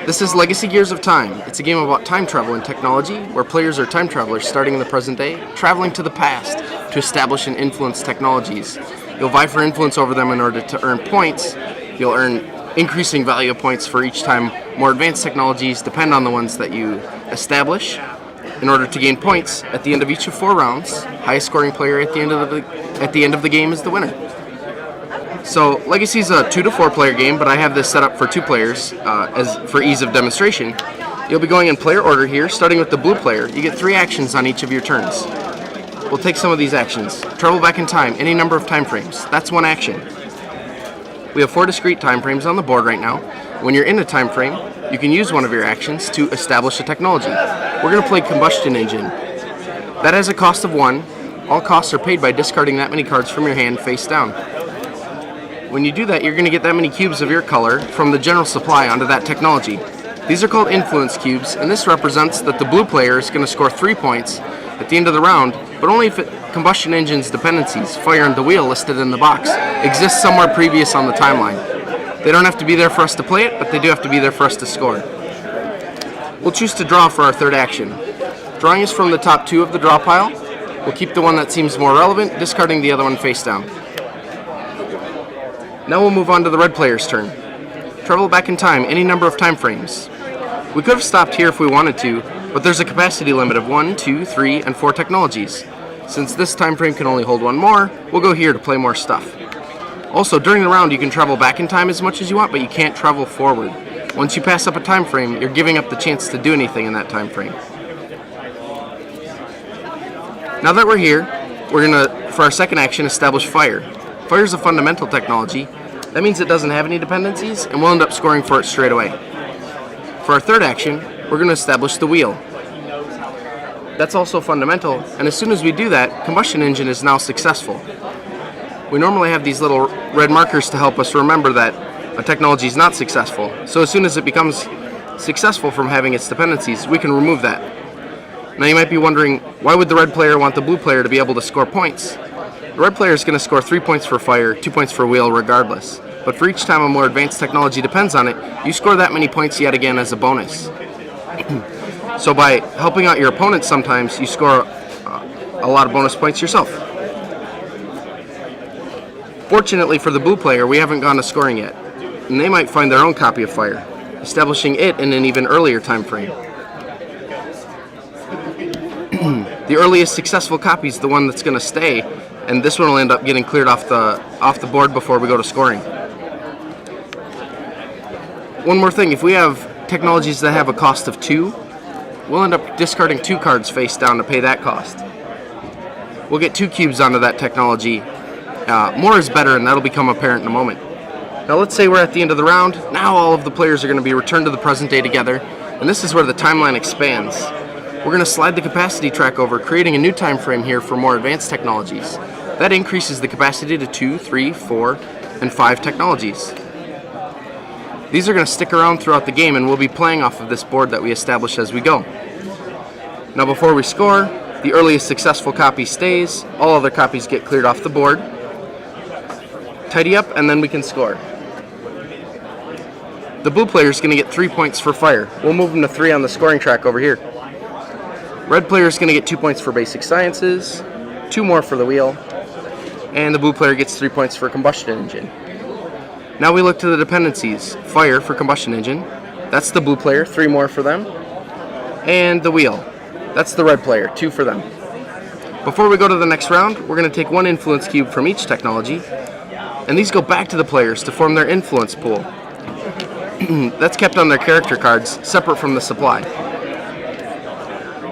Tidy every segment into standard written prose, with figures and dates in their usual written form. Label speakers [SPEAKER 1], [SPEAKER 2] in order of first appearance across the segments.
[SPEAKER 1] This is Legacy Gears of Time. It's a game about time travel and technology, where players are time travelers starting in the present day, traveling to the past to establish and influence technologies. You'll vie for influence over them in order to earn points. You'll earn increasing value of points for each time more advanced technologies depend on the ones that you establish. In order to gain points, at the end of each of 4 rounds, highest scoring player at the end of the game is the winner. So Legacy is a 2 to 4 player game, but I have this set up for 2 players as for ease of demonstration. You'll be going in player order here, starting with the blue player. You get 3 actions on each of your turns. We'll take some of these actions. Travel back in time, any number of time frames. That's 1 action. We have 4 discrete time frames on the board right now. When you're in a time frame, you can use one of your actions to establish a technology. We're going to play Combustion Engine. That has a cost of 1. All costs are paid by discarding that many cards from your hand face down. When you do that, you're going to get that many cubes of your color from the general supply onto that technology. These are called influence cubes, and this represents that the blue player is going to score 3 points at the end of the round, but only if Combustion Engine's dependencies, fire and the wheel listed in the box, exist somewhere previous on the timeline. They don't have to be there for us to play it, but they do have to be there for us to score. We'll choose to draw for our 3rd action. Drawing is from the top 2 of the draw pile. We'll keep the one that seems more relevant, discarding the other one face down. Now we'll move on to the red player's turn. Travel back in time, any number of time frames. We could have stopped here if we wanted to, but there's a capacity limit of 1, 2, 3, and 4 technologies. Since this time frame can only hold 1 more, we'll go here to play more stuff. Also, during the round, you can travel back in time as much as you want, but you can't travel forward. Once you pass up a time frame, you're giving up the chance to do anything in that time frame. Now that we're here, we're going to, for our 2nd action, establish fire. Fire is a fundamental technology. That means it doesn't have any dependencies, and we'll end up scoring for it straight away. For our 3rd action, we're going to establish the wheel. That's also fundamental, and as soon as we do that, Combustion Engine is now successful. We normally have these little red markers to help us remember that a technology is not successful. So as soon as it becomes successful from having its dependencies, we can remove that. Now you might be wondering, why would the red player want the blue player to be able to score points? The red player is going to score 3 points for fire, 2 points for wheel regardless. But for each time a more advanced technology depends on it, you score that many points yet again as a bonus. So by helping out your opponent sometimes, you score a lot of bonus points yourself. Fortunately for the blue player, we haven't gone to scoring yet, and they might find their own copy of fire, establishing it in an even earlier time frame. The earliest successful copy is the one that's going to stay, and this one will end up getting cleared off the board before we go to scoring. One more thing, if we have technologies that have a cost of 2, we'll end up discarding 2 cards face down to pay that cost. We'll get 2 cubes onto that technology. More is better, and that'll become apparent in a moment. Now let's say we're at the end of the round. Now all of the players are going to be returned to the present day together, and this is where the timeline expands. We're going to slide the capacity track over, creating a new time frame here for more advanced technologies. That increases the capacity to 2, 3, 4, and 5 technologies. These are going to stick around throughout the game, and we'll be playing off of this board that we establish as we go. Now before we score, the earliest successful copy stays, all other copies get cleared off the board. Tidy up, and then we can score. The blue player is going to get 3 points for fire. We'll move him to 3 on the scoring track over here. Red player is going to get 2 points for basic sciences, 2 more for the wheel, and the blue player gets 3 points for combustion engine. Now we look to the dependencies. Fire for combustion engine, that's the blue player, 3 more for them, and the wheel, that's the red player, 2 for them. Before we go to the next round, we're going to take 1 influence cube from each technology, and these go back to the players to form their influence pool. That's kept on their character cards, separate from the supply.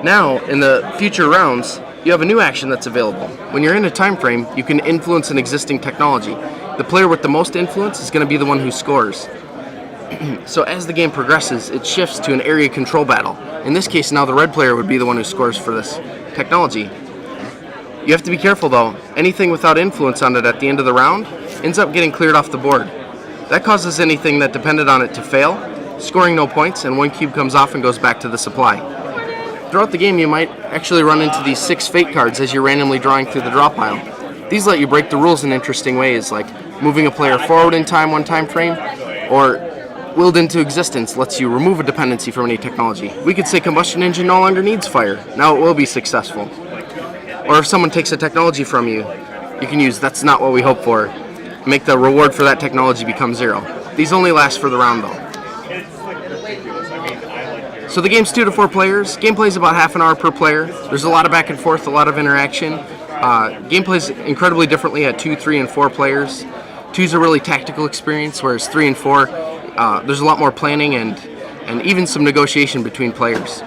[SPEAKER 1] Now, in the future rounds, you have a new action that's available. When you're in a time frame, you can influence an existing technology. The player with the most influence is going to be the one who scores. So as the game progresses, it shifts to an area control battle. In this case, now the red player would be the one who scores for this technology. You have to be careful though. Anything without influence on it at the end of the round ends up getting cleared off the board. That causes anything that depended on it to fail, scoring no points, and 1 cube comes off and goes back to the supply. Throughout the game, you might actually run into these 6 fate cards as you're randomly drawing through the draw pile. These let you break the rules in interesting ways, like moving a player forward in time 1 time frame, or Willed into existence lets you remove a dependency from any technology. We could say combustion engine no longer needs fire. Now it will be successful. Or if someone takes a technology from you, you can use that's not what we hope for. Make the reward for that technology become 0. These only last for the round though. So the game's 2 to 4 players. Gameplay is about half an hour per player. There's a lot of back and forth, a lot of interaction. Gameplay is incredibly differently at 2, 3, and 4 players. 2 is a really tactical experience, whereas 3 and 4, there's a lot more planning and even some negotiation between players.